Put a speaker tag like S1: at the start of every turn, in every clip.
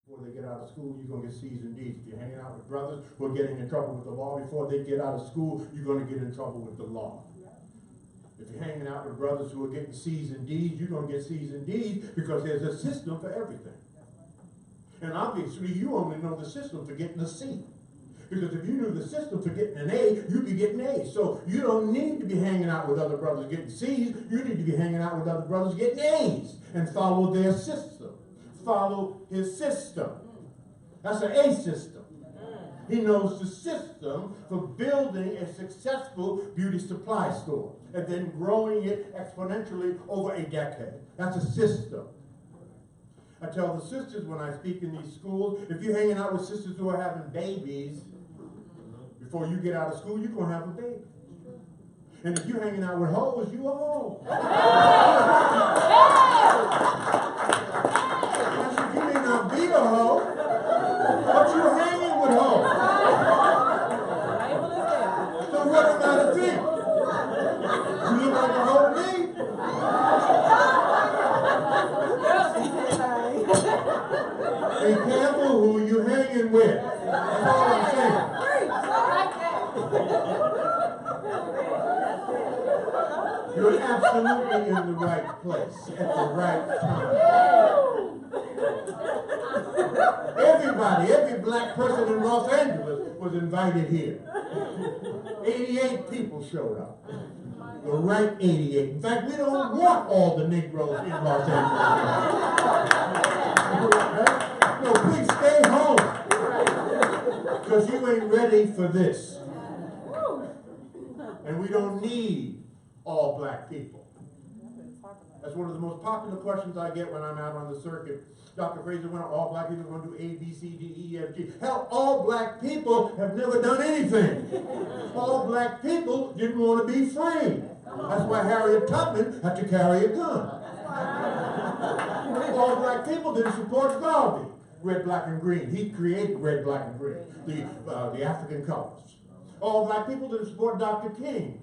S1: Before they get out of school, you're going to get C's and D's. If you're hanging out with brothers who are getting in trouble with the law before they get out of school, you're going to get in trouble with the law. If you're hanging out with brothers who are getting C's and D's, you're going to get C's and D's because there's a system for everything. And obviously, you only know the system for getting a C. Because if you knew the system for getting an A, you'd be getting A's. So you don't need to be hanging out with other brothers getting C's. You need to be hanging out with other brothers getting A's and follow their system. Follow his system. That's an A system. He knows the system for building a successful beauty supply store and then growing it exponentially over a decade. That's a system. I tell the sisters when I speak in these schools, if you're hanging out with sisters who are having babies, before you get out of school, you're going to have a baby. And if you're hanging out with hoes, you a hoe. You may not be a hoe, but you're hanging with hoes. So what am I to think? You look like a hoe to me. Be careful who you're hanging with. That's all I'm saying. You're absolutely in the right place at the right time. Everybody, every black person in Los Angeles was invited here. 88 people showed up. The right 88. In fact, we don't want all the Negroes in Los Angeles. No, please stay home. Because you ain't ready for this. And we don't need all black people. That's one of the most popular questions I get when I'm out on the circuit. Dr. Fraser, when are all black people going to do A, B, C, D, E, F, G? Hell, all black people have never done anything. All black people didn't want to be free. That's why Harriet Tubman had to carry a gun. All black people didn't support Garvey, red, black, and green. He created red, black, and green, the African colors. All black people didn't support Dr. King.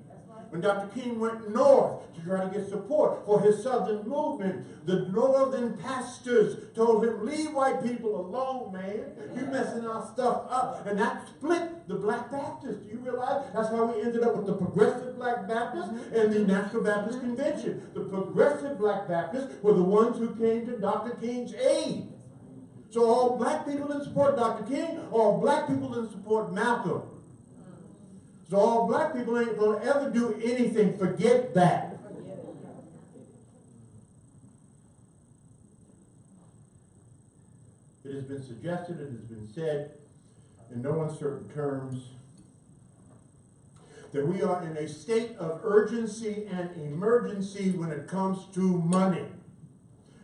S1: When Dr. King went north to try to get support for his southern movement, the northern pastors told him, leave white people alone, man. You're messing our stuff up. And that split the Black Baptists. Do you realize? That's how we ended up with the Progressive Black Baptists and the National Baptist Convention. The Progressive Black Baptists were the ones who came to Dr. King's aid. So all black people didn't support Dr. King, all black people didn't support Malcolm. So all black people ain't going to ever do anything. Forget that. It has been suggested, it has been said in no uncertain terms that we are in a state of urgency and emergency when it comes to money.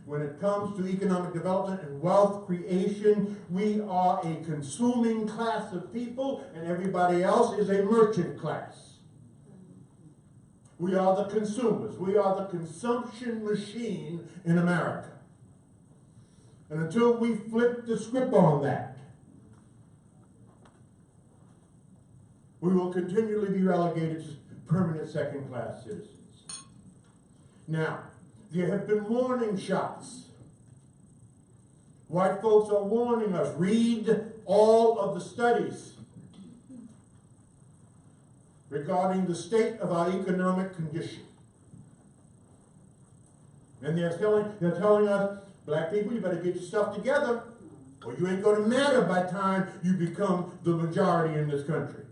S1: When it comes to economic development and wealth creation, we are a consuming class of people, and everybody else is a merchant class. We are the consumers. We are the consumption machine in America. And until we flip the script on that, we will continually be relegated to permanent second-class citizens. Now, there have been warning shots. White folks are warning us. Read all of the studies regarding the state of our economic condition. And they're telling us, black people, you better get your stuff together, or you ain't going to matter by the time you become the majority in this country.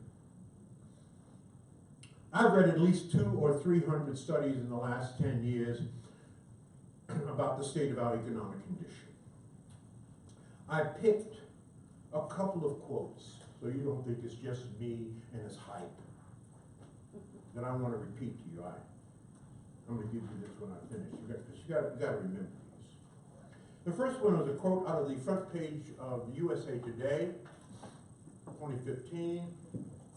S1: I've read at least 200 or 300 studies in the last 10 years about the state of our economic condition. I picked a couple of quotes, so you don't think it's just me and it's hype, that I want to repeat to you. I'm going to give you this when I finish. You got to remember these. The first one was a quote out of the front page of USA Today, 2015,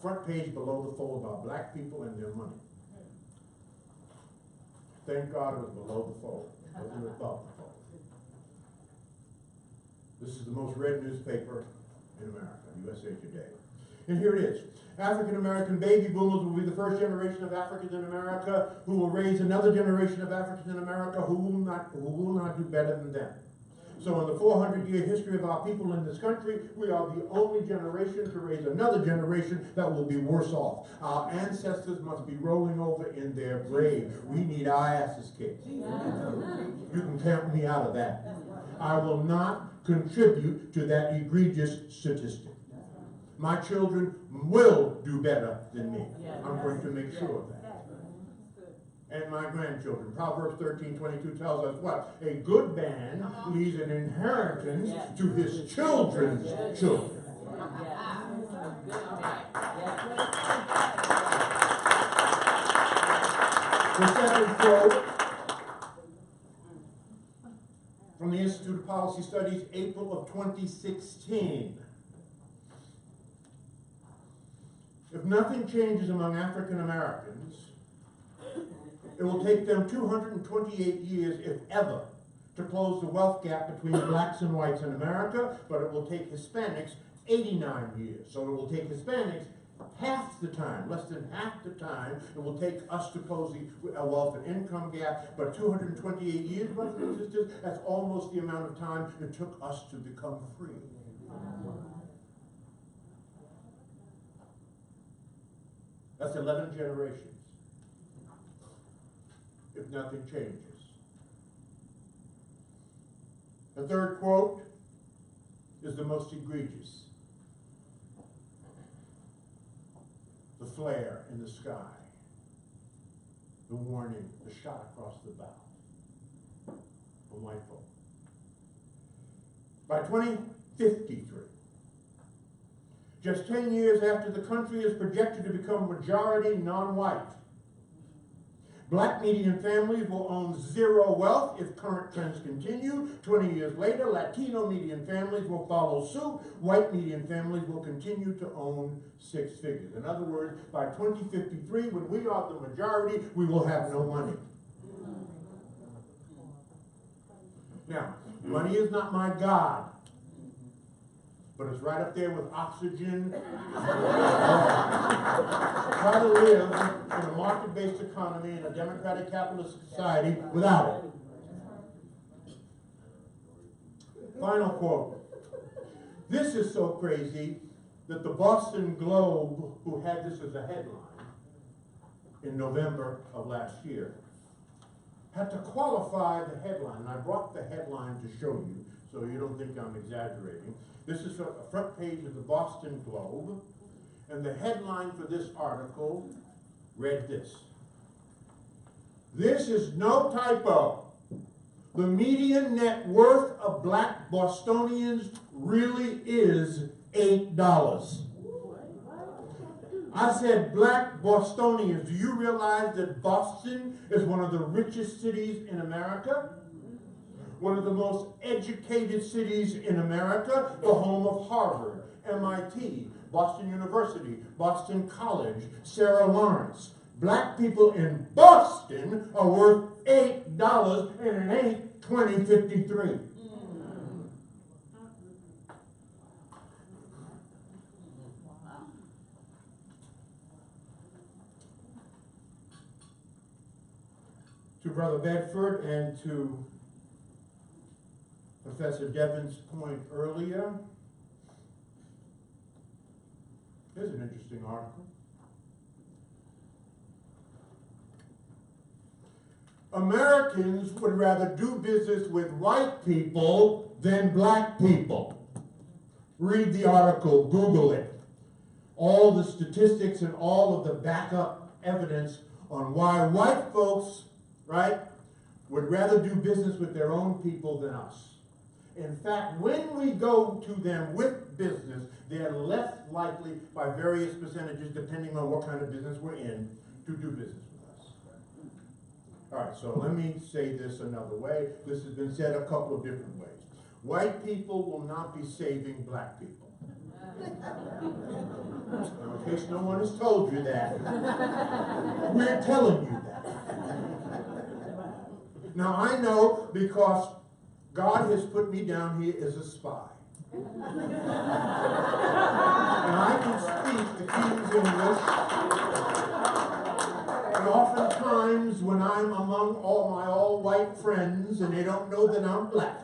S1: front page below the fold about black people and their money. Thank God it was below the fold. It wasn't above the fold. This is the most read newspaper in America, USA Today. And here it is. African American baby boomers will be the first generation of Africans in America who will raise another generation of Africans in America who will not do better than them. So in the 400-year history of our people in this country, we are the only generation to raise another generation that will be worse off. Our ancestors must be rolling over in their grave. We need our asses kicked. You can count me out of that. I will not contribute to that egregious statistic. My children will do better than me. I'm going to make sure of that. And my grandchildren. Proverbs 13:22 tells us what? A good man leaves an inheritance to his children's children. The second quote from the Institute of Policy Studies, April of 2016. If nothing changes among African Americans, it will take them 228 years, if ever, to close the wealth gap between blacks and whites in America, but it will take Hispanics 89 years. So it will take Hispanics half the time, less than half the time it will take us to close the wealth and income gap, but 228 years, brothers and sisters, that's almost the amount of time it took us to become free. That's 11 generations, if nothing changes. The third quote is the most egregious. The flare in the sky, the warning, the shot across the bow from white folk. By 2053, just 10 years after the country is projected to become majority non-white, black median families will own zero wealth if current trends continue. 20 years later, Latino median families will follow suit. White median families will continue to own six figures. In other words, by 2053, when we are the majority, we will have no money. Now, money is not my God, but it's right up there with oxygen. Try to live in a market-based economy in a democratic capitalist society without it. Final quote. This is so crazy that the Boston Globe, who had this as a headline in November of last year, had to qualify the headline. And I brought the headline to show you, so you don't think I'm exaggerating. This is a front page of the Boston Globe, and the headline for this article read this. This is no typo. The median net worth of black Bostonians really is $8. I said black Bostonians. Do you realize that Boston is one of the richest cities in America? One of the most educated cities in America, the home of Harvard, MIT, Boston University, Boston College, Sarah Lawrence. Black people in Boston are worth $8, and it ain't 2053. To Brother Bedford and to Professor DEVIN'S point earlier, here's an interesting article. Americans would rather do business with white people than black people. Read the article, Google it. All the statistics and all of the backup evidence on why white folks, right, would rather do business with their own people than us. In fact, when we go to them with business, they're less likely, by various percentages, depending on what kind of business we're in, to do business with us. All right, so let me say this another way. This has been said a couple of different ways. White people will not be saving black people. Now, in case no one has told you that, we're telling you that. Now, I know because God has put me down here as a spy. And I can speak the King's English And oftentimes when I'm among all my all-white friends and they don't know that I'm black,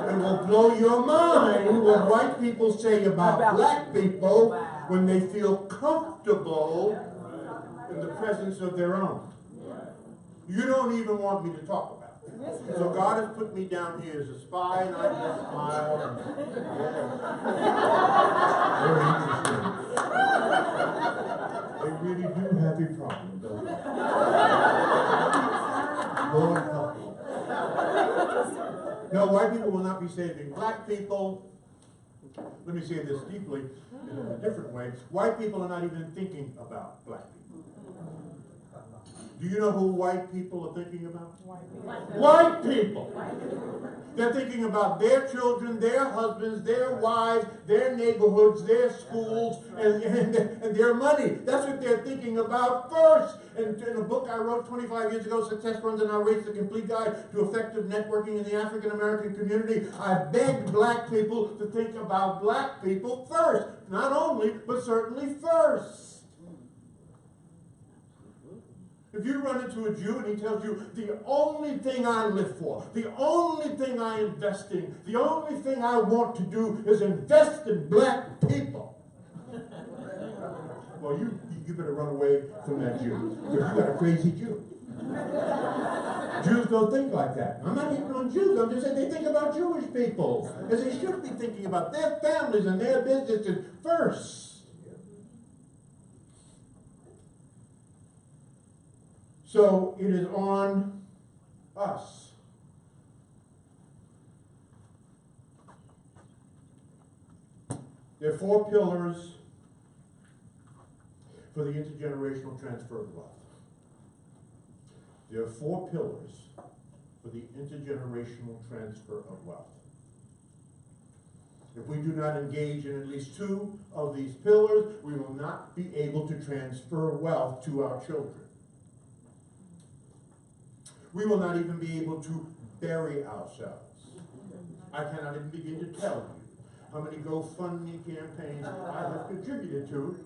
S1: it will blow your mind what white people say about black people when they feel comfortable in the presence of their own. You don't even want me to talk about it. So God has put me down here as a spy, and I just smile. Very interesting. They really do have a problem, don't they? Lord help me. No, white people will not be saving black people. Let me say this deeply in a different way. White people are not even thinking about black people. Do you know who white people are thinking about? White people. They're thinking about their children, their husbands, their wives, their neighborhoods, their schools, and their money. That's what they're thinking about first. And in a book I wrote 25 years ago, Success Runs in Our Race, The Complete Guide to Effective Networking in the African American Community, I begged black people to think about black people first. Not only, but certainly first. If you run into a Jew and he tells you, the only thing I live for, the only thing I invest in, the only thing I want to do is invest in black people. Well, you better run away from that Jew, because you got a crazy Jew. Jews don't think like that. I'm not even on Jews, I'm just saying they think about Jewish people, as they should be thinking about their families and their businesses first. So it is on us. There are 4 pillars for the intergenerational transfer of wealth. There are 4 pillars for the intergenerational transfer of wealth. If we do not engage in at least 2 of these pillars, we will not be able to transfer wealth to our children. We will not even be able to bury ourselves. I cannot even begin to tell you how many GoFundMe campaigns I have contributed to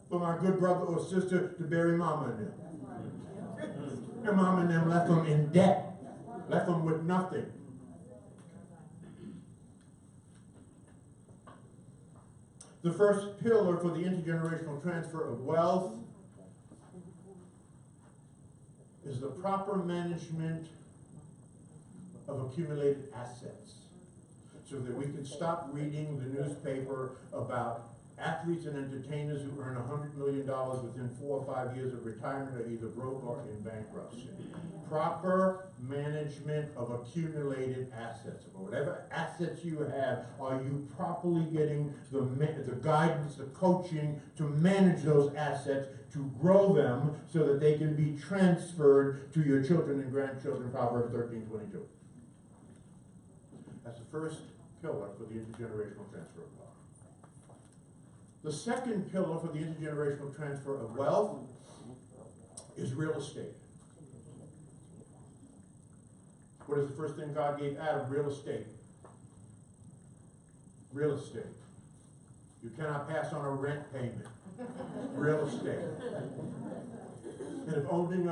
S1: for my good brother or sister to bury Mama and them. And Mama and them left them in debt, left them with nothing. The first pillar for the intergenerational transfer of wealth is the proper management of accumulated assets, so that we can stop reading the newspaper about athletes and entertainers who earn $100 million within 4 or 5 years of retirement are either broke or in bankruptcy. Proper management of accumulated assets. Whatever assets you have, are you properly getting the guidance, the coaching to manage those assets, to grow them so that they can be transferred to your children and grandchildren, Proverbs 13:22. That's the first pillar for the intergenerational transfer of wealth. The second pillar for the intergenerational transfer of wealth is real estate. What is the first thing God gave Adam? Real estate. Real estate. You cannot pass on a rent payment. Real estate. And if owning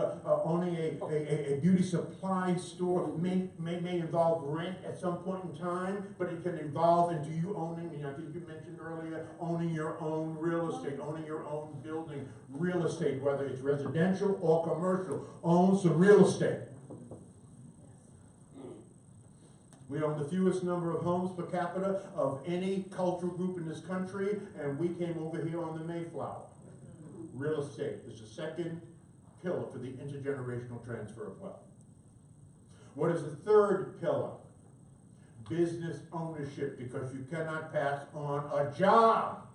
S1: a beauty supply store may involve rent at some point in time, but it can evolve into you owning, and I think you mentioned earlier, owning your own real estate, owning your own building, real estate, whether it's residential or commercial, own some real estate. We own the fewest number of homes per capita of any cultural group in this country, and we came over here on the Mayflower. Real estate is the second pillar for the intergenerational transfer of wealth. What is the third pillar? Business ownership, because you cannot pass on a job.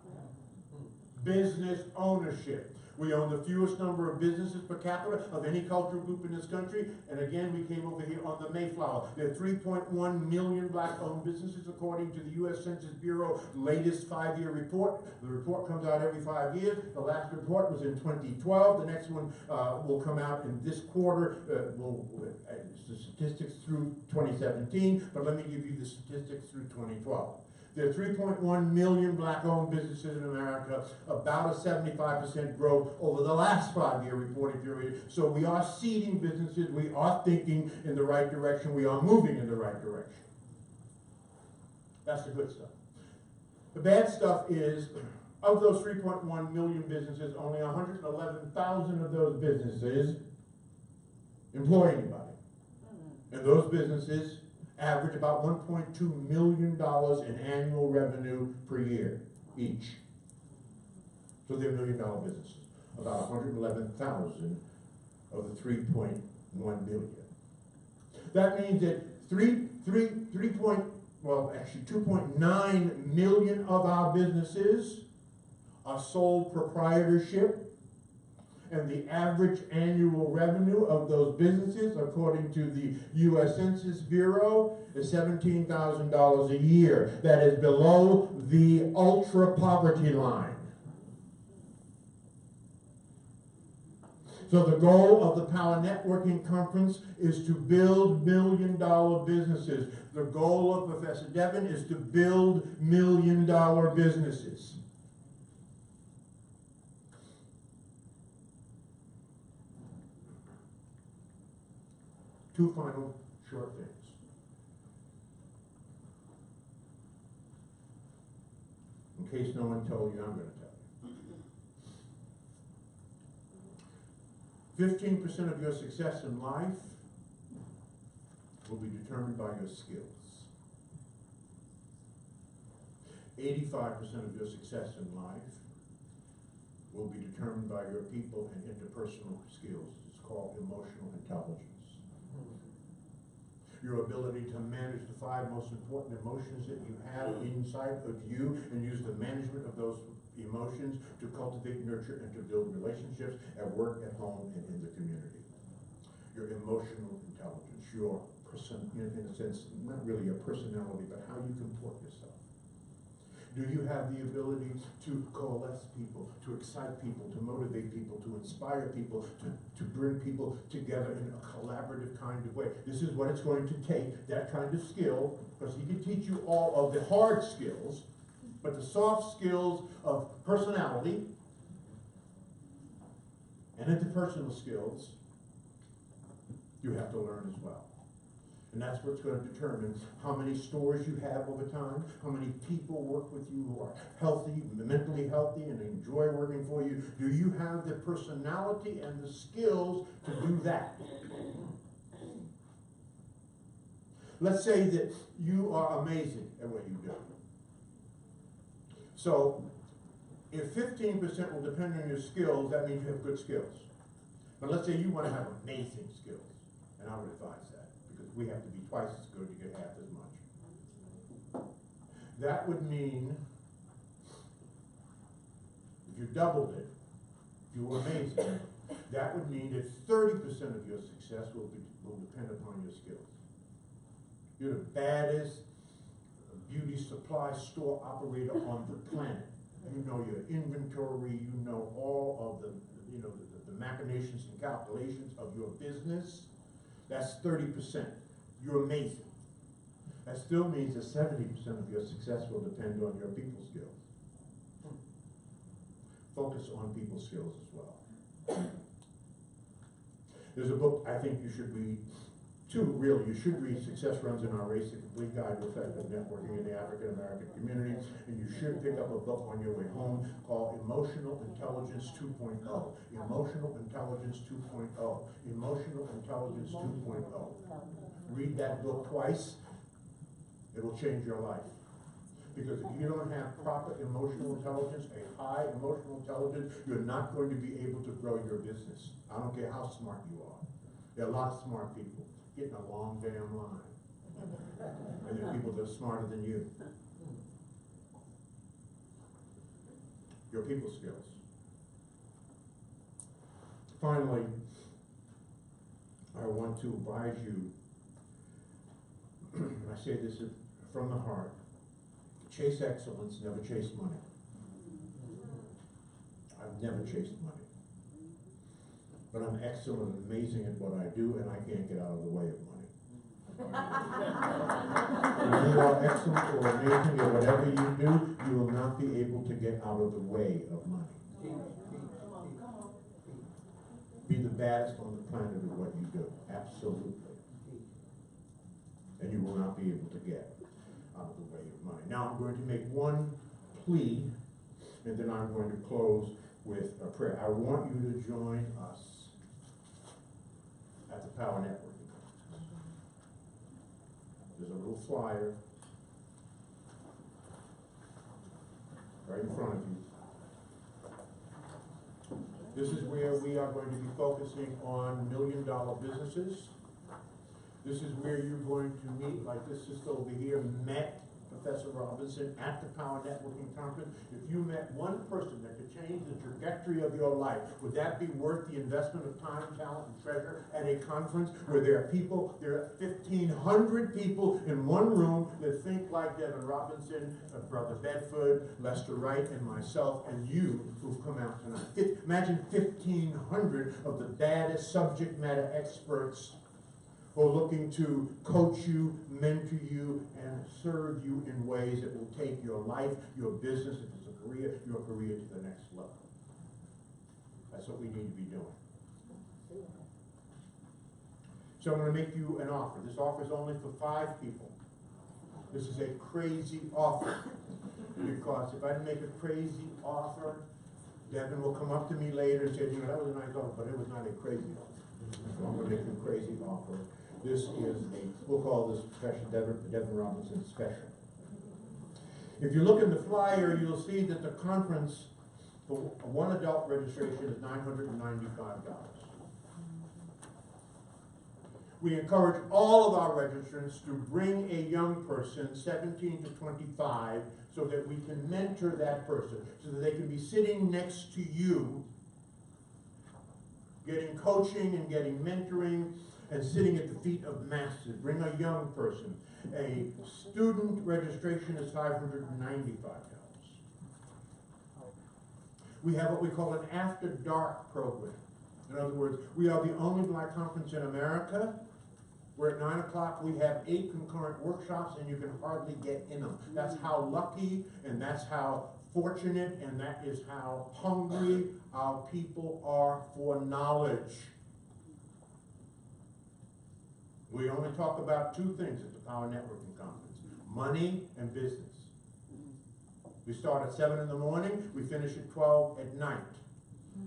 S1: Business ownership. We own the fewest number of businesses per capita of any cultural group in this country. And again, we came over here on the Mayflower. There are 3.1 million black-owned businesses according to the U.S. Census Bureau latest 5-year report. The report comes out every 5 years. The last report was in 2012. The next one will come out in this quarter. The statistics through 2017. But let me give you the statistics through 2012. There are 3.1 million black-owned businesses in America, about a 75% growth over the last 5-year reporting period. So we are seeding businesses, we are thinking in the right direction, we are moving in the right direction. That's the good stuff. The bad stuff is, of those 3.1 million businesses, only 111,000 of those businesses employ anybody. And those businesses average about $1.2 million in annual revenue per year each. So they're $1 million businesses. About 111,000 of the 3.1 million. That means that 2.9 million of our businesses are sole proprietorship. And the average annual revenue of those businesses, according to the U.S. Census Bureau, is $17,000 a year. That is below the ultra poverty line. So the goal of the Power Networking Conference is to build $1 million businesses. The goal of Professor Devin is to build $1 million businesses. Two final short things. In case no one told you, I'm going to tell you. 15% of your success in life will be determined by your skills. 85% of your success in life will be determined by your people and interpersonal skills. It's called emotional intelligence. Your ability to manage the 5 most important emotions that you have inside of you and use the management of those emotions to cultivate, nurture, and to build relationships at work, at home, and in the community. Your emotional intelligence, your person, in a sense, not really your personality, but how you comport yourself. Do you have the ability to coalesce people, to excite people, to motivate people, to inspire people, to bring people together in a collaborative kind of way? This is what it's going to take, that kind of skill, because he can teach you all of the hard skills, but the soft skills of personality and interpersonal skills, you have to learn as well. And that's what's going to determine how many stores you have over time, how many people work with you who are healthy, mentally healthy, and enjoy working for you. Do you have the personality and the skills to do that? Let's say that you are amazing at what you do. So, if 15% will depend on your skills, that means you have good skills. But let's say you want to have amazing skills, and I would advise that. We have to be twice as good to get half as much. That would mean, if you doubled it, if you were amazing, that would mean that 30% of your success will depend upon your skills. You're the baddest beauty supply store operator on the planet. You know your inventory, you know all of the machinations and calculations of your business. That's 30%. You're amazing. That still means that 70% of your success will depend on your people skills. Focus on people skills as well. There's a book I think you should read, 2 really. You should read Success Runs in Our Race, A Complete Guide to Effective Networking in the African American Community. And you should pick up a book on your way home called Emotional Intelligence 2.0. Emotional Intelligence 2.0. Emotional Intelligence 2.0. Read that book twice. It will change your life. Because if you don't have proper emotional intelligence, a high emotional intelligence, you're not going to be able to grow your business. I don't care how smart you are. There are a lot of smart people. Get in a long damn line. And there are people that are smarter than you. Your people skills. Finally, I want to advise you, and I say this from the heart, chase excellence, never chase money. I've never chased money. But I'm excellent and amazing at what I do, and I can't get out of the way of money. you are excellent or amazing at whatever you do, you will not be able to get out of the way of money. Be the baddest on the planet at what you do. Absolutely. And you will not be able to get out of the way of money. Now I'm going to make one plea, and then I'm going to close with a prayer. I want you to join us at the Power Networking Conference. There's a little flyer right in front of you. This is where we are going to be focusing on million-dollar businesses. This is where you're going to meet, like this sister over here met Professor Robinson at the Power Networking Conference. If you met one person that could change the trajectory of your life, would that be worth the investment of time, talent, and treasure at a conference where there are 1,500 people in one room that think like Devin Robinson, Brother Bedford, Lester Wright, and myself, and you who've come out tonight. Imagine 1,500 of the baddest subject matter experts who are looking to coach you, mentor you, and serve you in ways that will take your life, your business, if it's a career, your career to the next level. That's what we need to be doing. So I'm going to make you an offer. This offer is only for 5 people. This is a crazy offer. Because if I make a crazy offer, Devin will come up to me later and say, you know, that was a nice offer, but it was not a crazy offer. So I'm going to make you a crazy offer. This is we'll call this special Devin Robinson special. If you look in the flyer, you'll see that the conference, for one adult registration, is $995. We encourage all of our registrants to bring a young person, 17 to 25, so that we can mentor that person, so that they can be sitting next to you, getting coaching and getting mentoring, and sitting at the feet of masters. Bring a young person. A student registration is $595. We have what we call an after dark program. In other words, we are the only black conference in America where at 9 o'clock we have 8 concurrent workshops and you can hardly get in them. That's how lucky and that's how fortunate and that is how hungry our people are for knowledge. We only talk about 2 things at the Power Networking Conference: money and business. We start at 7 in the morning, we finish at 12 at night.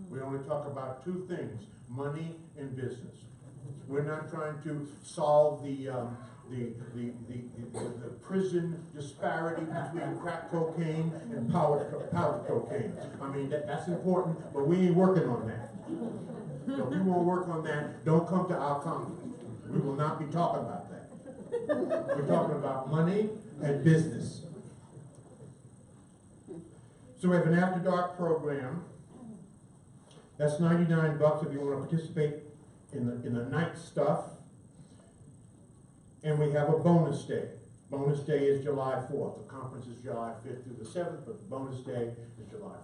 S1: We only talk about 2 things: money and business. We're not trying to solve the prison disparity between crack cocaine and powder cocaine. I mean, that's important, but we ain't working on that. So if you won't work on that, don't come to our conference. We will not be talking about that. We're talking about money and business. So we have an after dark program. That's $99 if you want to participate in the night stuff. And we have a bonus day. Bonus day is July 4th. The conference is July 5th through the 7th, but the bonus day is July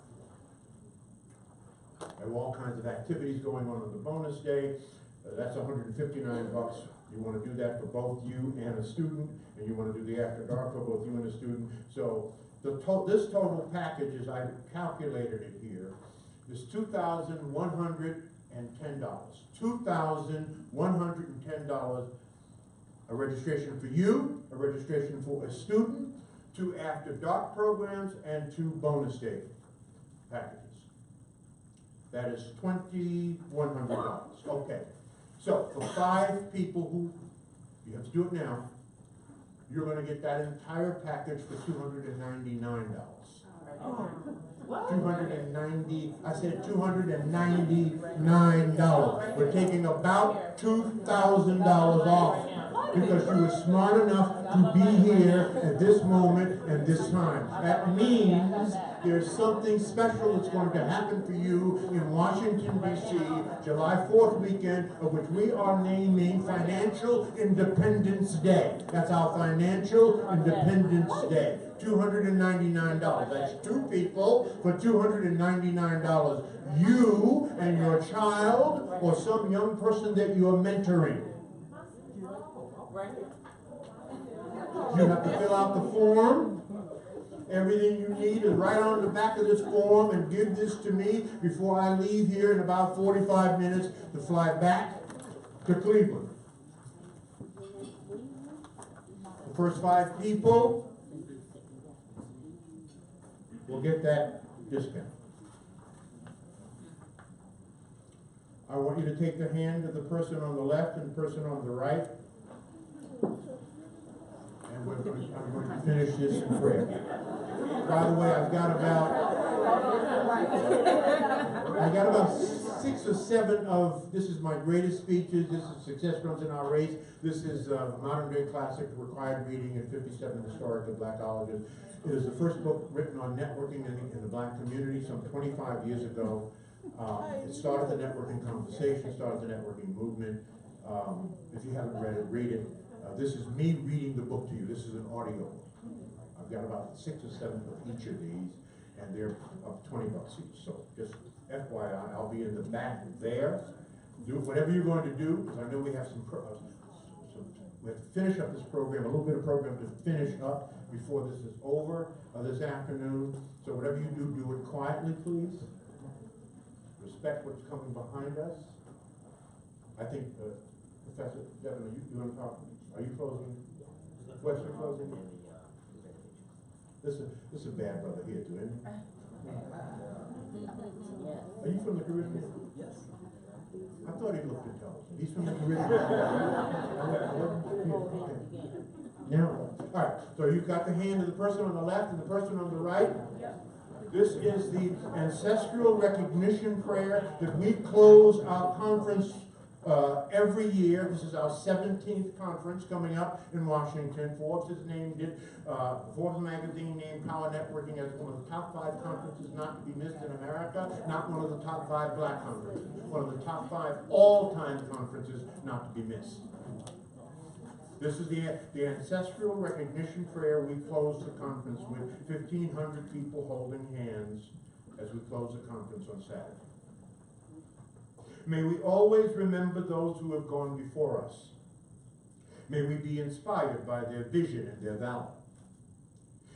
S1: 4th. There are all kinds of activities going on the bonus day. That's $159. You want to do that for both you and a student, and you want to do the after dark for both you and a student. So this total package, as I calculated it here, is $2,110. $2,110. A registration for you, a registration for a student, 2 after dark programs, and 2 bonus day packages. That is $2,100. Okay. So for 5 people who, you have to do it now, you're going to get that entire package for $299.
S2: What?
S1: I said $299. We're taking about $2,000 off because you were smart enough to be here at this moment and this time. That means there's something special that's going to happen for you in Washington, D.C., July 4th weekend, of which we are naming Financial Independence Day. That's our Financial Independence Day. $299. That's 2 people for $299. You and your child or some young person that you are mentoring. You have to fill out the form. Everything you need is right on the back of this form, and give this to me before I leave here in about 45 minutes to fly back to Cleveland. The first 5 people will get that discount. I want you to take the hand of the person on the left and the person on the right. And I'm going to finish this in prayer. By the way, I've got about 6 or 7 of, this is my greatest speeches. This is Success Runs in Our Race. This is a modern day classic required reading in 57 historic and black colleges. It is the first book written on networking in the black community some 25 years ago. It started the networking conversation, started the networking movement. If you haven't read it, read it. This is me reading the book to you. This is an audio book. I've got about 6 or 7 of each of these, and they're $20 each. So just FYI, I'll be in the back there. Do whatever you're going to do, because I know we have we have to finish up this program, a little bit of program to finish up before this is over this afternoon. So whatever you do, do it quietly, please. Respect what's coming behind us. I think, Professor Devin, you want to talk? Are you closing? Western closing? This is a bad brother here too, isn't he? Are you from the Caribbean?
S3: Yes.
S1: I thought he looked intelligent. He's from the Caribbean. Now, all right. So you've got the hand of the person on the left and the person on the right. This is the ancestral recognition prayer that we close our conference every year. This is our 17th conference coming up in Washington. Forbes magazine named Power Networking as one of the top 5 conferences not to be missed in America, not one of the top 5 black conferences, one of the top 5 all-time conferences not to be missed. This is the ancestral recognition prayer. We close the conference with 1,500 people holding hands as we close the conference on Saturday. May we always remember those who have gone before us. May we be inspired by their vision and their valor.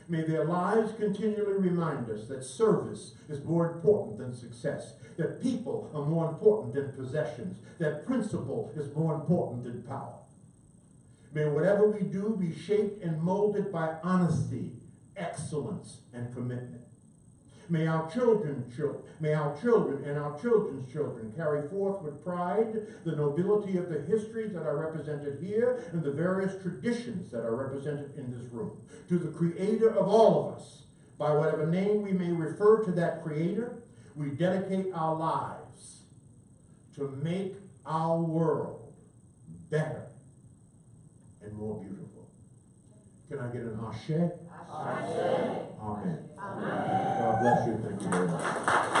S1: May their lives continually remind us that service is more important than success, that people are more important than possessions, that principle is more important than power. May whatever we do be shaped and molded by honesty, excellence, and commitment. May our children and our children's children carry forth with pride the nobility of the histories that are represented here and the various traditions that are represented in this room. To the Creator of all of us, by whatever name we may refer to that Creator, we dedicate our lives to make our world better and more beautiful. Can I get an ashe? Ashe. Amen. Amen. God bless you. Thank you very much.